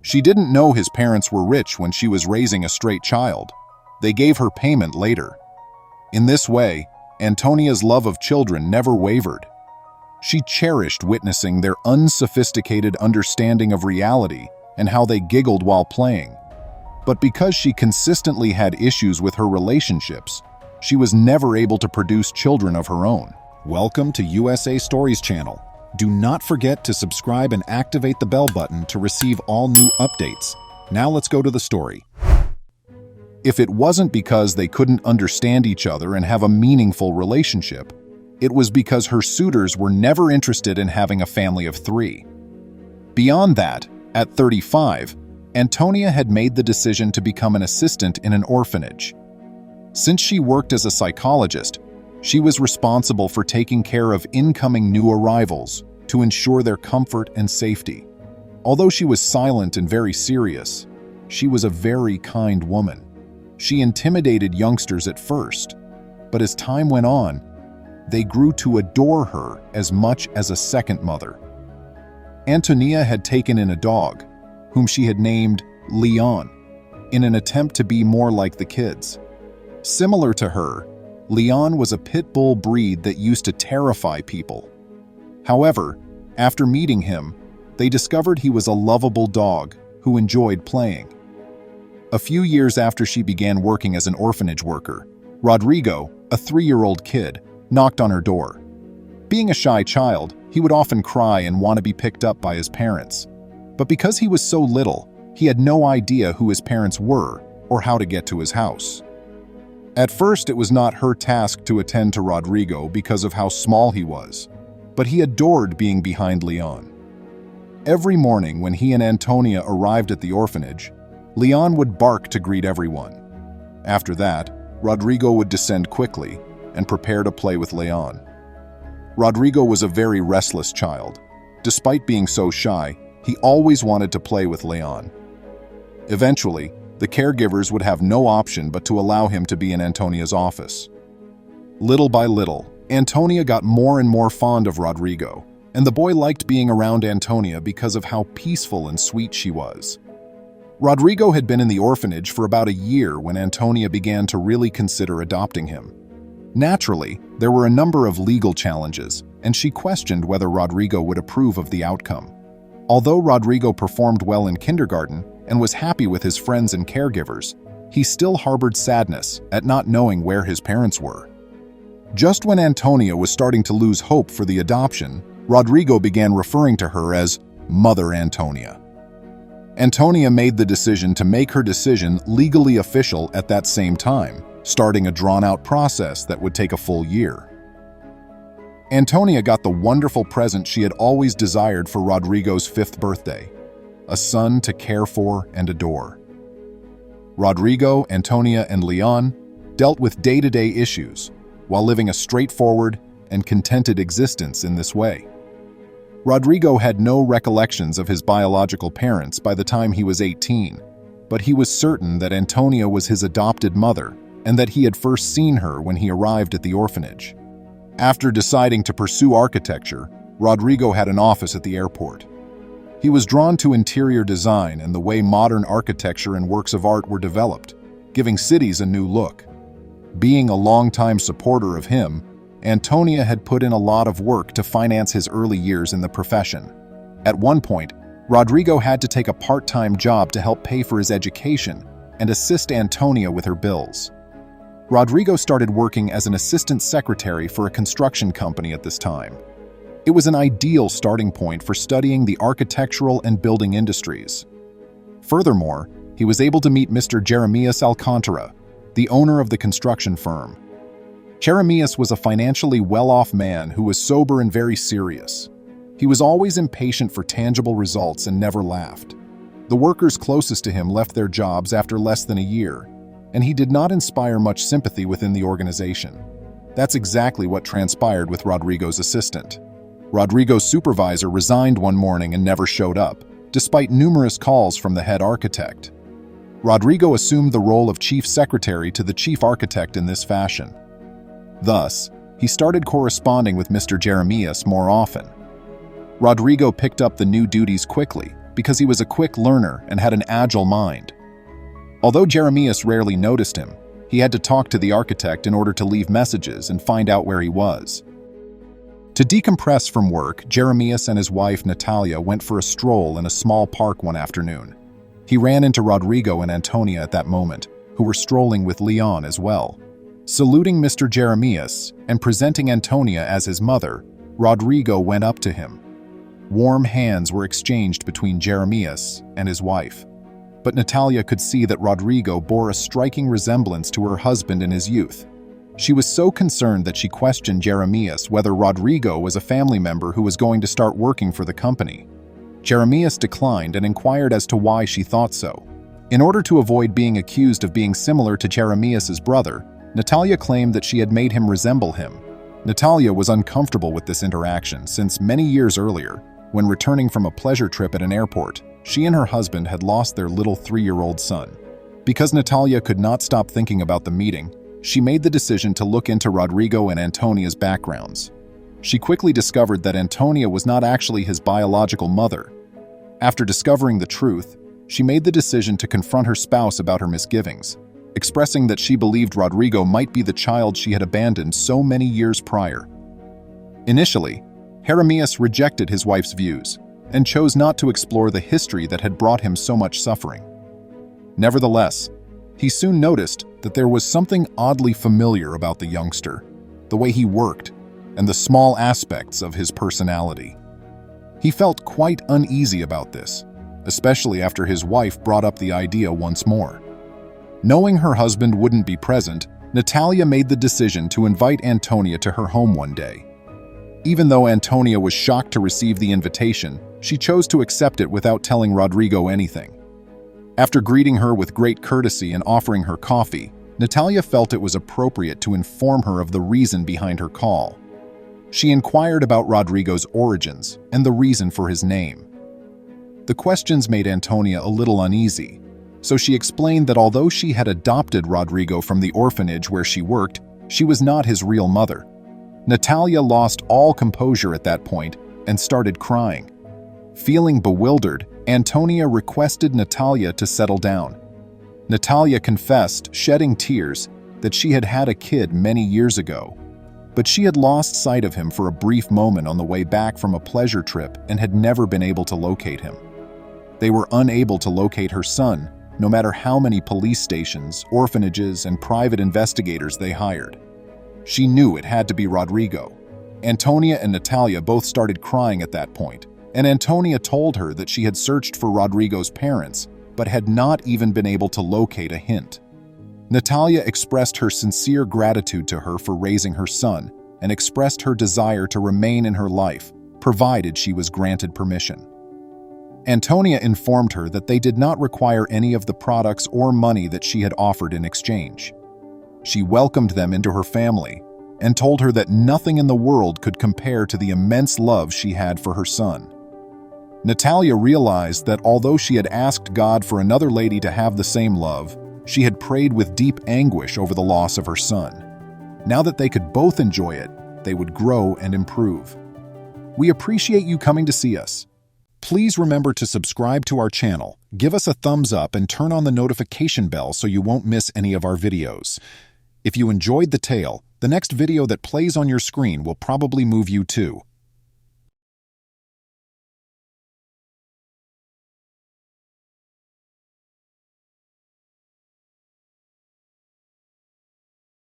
She didn't know his parents were rich when she was raising a straight child. They gave her payment later. In this way, Antonia's love of children never wavered. She cherished witnessing their unsophisticated understanding of reality and how they giggled while playing. But because she consistently had issues with her relationships, she was never able to produce children of her own. Welcome to USA Stories channel. Do not forget to subscribe and activate the bell button to receive all new updates. Now let's go to the story. If it wasn't because they couldn't understand each other and have a meaningful relationship, it was because her suitors were never interested in having a family of 3. Beyond that, at 35, Antonia had made the decision to become an assistant in an orphanage. Since she worked as a psychologist, she was responsible for taking care of incoming new arrivals to ensure their comfort and safety. Although she was silent and very serious, she was a very kind woman. She intimidated youngsters at first, but as time went on, they grew to adore her as much as a second mother. Antonia had taken in a dog, whom she had named Leon, in an attempt to be more like the kids. Similar to her, Leon was a pit bull breed that used to terrify people. However, after meeting him, they discovered he was a lovable dog who enjoyed playing. A few years after she began working as an orphanage worker, Rodrigo, a 3-year-old kid, knocked on her door. Being a shy child, he would often cry and want to be picked up by his parents. But because he was so little, he had no idea who his parents were or how to get to his house. At first, it was not her task to attend to Rodrigo because of how small he was, but he adored being behind Leon. Every morning when he and Antonia arrived at the orphanage, Leon would bark to greet everyone. After that, Rodrigo would descend quickly and prepare to play with Leon. Rodrigo was a very restless child. Despite being so shy, he always wanted to play with Leon. Eventually, the caregivers would have no option but to allow him to be in Antonia's office. Little by little, Antonia got more and more fond of Rodrigo, and the boy liked being around Antonia because of how peaceful and sweet she was. Rodrigo had been in the orphanage for about a year when Antonia began to really consider adopting him. Naturally, there were a number of legal challenges, and she questioned whether Rodrigo would approve of the outcome. Although Rodrigo performed well in kindergarten and was happy with his friends and caregivers, he still harbored sadness at not knowing where his parents were. Just when Antonia was starting to lose hope for the adoption, Rodrigo began referring to her as Mother Antonia. Antonia made the decision to make her decision legally official at that same time, starting a drawn-out process that would take a full year. Antonia got the wonderful present she had always desired for Rodrigo's 5th birthday, a son to care for and adore. Rodrigo, Antonia, and Leon dealt with day-to-day issues while living a straightforward and contented existence in this way. Rodrigo had no recollections of his biological parents by the time he was 18, but he was certain that Antonia was his adopted mother and that he had first seen her when he arrived at the orphanage. After deciding to pursue architecture, Rodrigo had an office at the airport. He was drawn to interior design and the way modern architecture and works of art were developed, giving cities a new look. Being a longtime supporter of him, Antonia had put in a lot of work to finance his early years in the profession. At one point, Rodrigo had to take a part-time job to help pay for his education and assist Antonia with her bills. Rodrigo started working as an assistant secretary for a construction company at this time. It was an ideal starting point for studying the architectural and building industries. Furthermore, he was able to meet Mr. Jeremias Alcantara, the owner of the construction firm. Jeremias was a financially well-off man who was sober and very serious. He was always impatient for tangible results and never laughed. The workers closest to him left their jobs after less than a year, and he did not inspire much sympathy within the organization. That's exactly what transpired with Rodrigo's assistant. Rodrigo's supervisor resigned one morning and never showed up, despite numerous calls from the head architect. Rodrigo assumed the role of chief secretary to the chief architect in this fashion. Thus, he started corresponding with Mr. Jeremias more often. Rodrigo picked up the new duties quickly, because he was a quick learner and had an agile mind. Although Jeremias rarely noticed him, he had to talk to the architect in order to leave messages and find out where he was. To decompress from work, Jeremias and his wife Natalia went for a stroll in a small park one afternoon. He ran into Rodrigo and Antonia at that moment, who were strolling with Leon as well. Saluting Mr. Jeremias and presenting Antonia as his mother, Rodrigo went up to him. Warm hands were exchanged between Jeremias and his wife. But Natalia could see that Rodrigo bore a striking resemblance to her husband in his youth. She was so concerned that she questioned Jeremias whether Rodrigo was a family member who was going to start working for the company. Jeremias declined and inquired as to why she thought so. In order to avoid being accused of being similar to Jeremias's brother, Natalia claimed that she had made him resemble him. Natalia was uncomfortable with this interaction since many years earlier, when returning from a pleasure trip at an airport, she and her husband had lost their little 3-year-old son. Because Natalia could not stop thinking about the meeting, she made the decision to look into Rodrigo and Antonia's backgrounds. She quickly discovered that Antonia was not actually his biological mother. After discovering the truth, she made the decision to confront her spouse about her misgivings, expressing that she believed Rodrigo might be the child she had abandoned so many years prior. Initially, Jeremias rejected his wife's views and chose not to explore the history that had brought him so much suffering. Nevertheless, he soon noticed that there was something oddly familiar about the youngster, the way he worked, and the small aspects of his personality. He felt quite uneasy about this, especially after his wife brought up the idea once more. Knowing her husband wouldn't be present, Natalia made the decision to invite Antonia to her home one day. Even though Antonia was shocked to receive the invitation, she chose to accept it without telling Rodrigo anything. After greeting her with great courtesy and offering her coffee, Natalia felt it was appropriate to inform her of the reason behind her call. She inquired about Rodrigo's origins and the reason for his name. The questions made Antonia a little uneasy, so she explained that although she had adopted Rodrigo from the orphanage where she worked, she was not his real mother. Natalia lost all composure at that point and started crying. Feeling bewildered, Antonia requested Natalia to settle down. Natalia confessed, shedding tears, that she had had a kid many years ago, but she had lost sight of him for a brief moment on the way back from a pleasure trip and had never been able to locate him. They were unable to locate her son, no matter how many police stations, orphanages, and private investigators they hired. She knew it had to be Rodrigo. Antonia and Natalia both started crying at that point, and Antonia told her that she had searched for Rodrigo's parents, but had not even been able to locate a hint. Natalia expressed her sincere gratitude to her for raising her son and expressed her desire to remain in her life, provided she was granted permission. Antonia informed her that they did not require any of the products or money that she had offered in exchange. She welcomed them into her family and told her that nothing in the world could compare to the immense love she had for her son. Natalia realized that although she had asked God for another lady to have the same love, she had prayed with deep anguish over the loss of her son. Now that they could both enjoy it, they would grow and improve. We appreciate you coming to see us. Please remember to subscribe to our channel, give us a thumbs up, and turn on the notification bell so you won't miss any of our videos. If you enjoyed the tale, the next video that plays on your screen will probably move you too.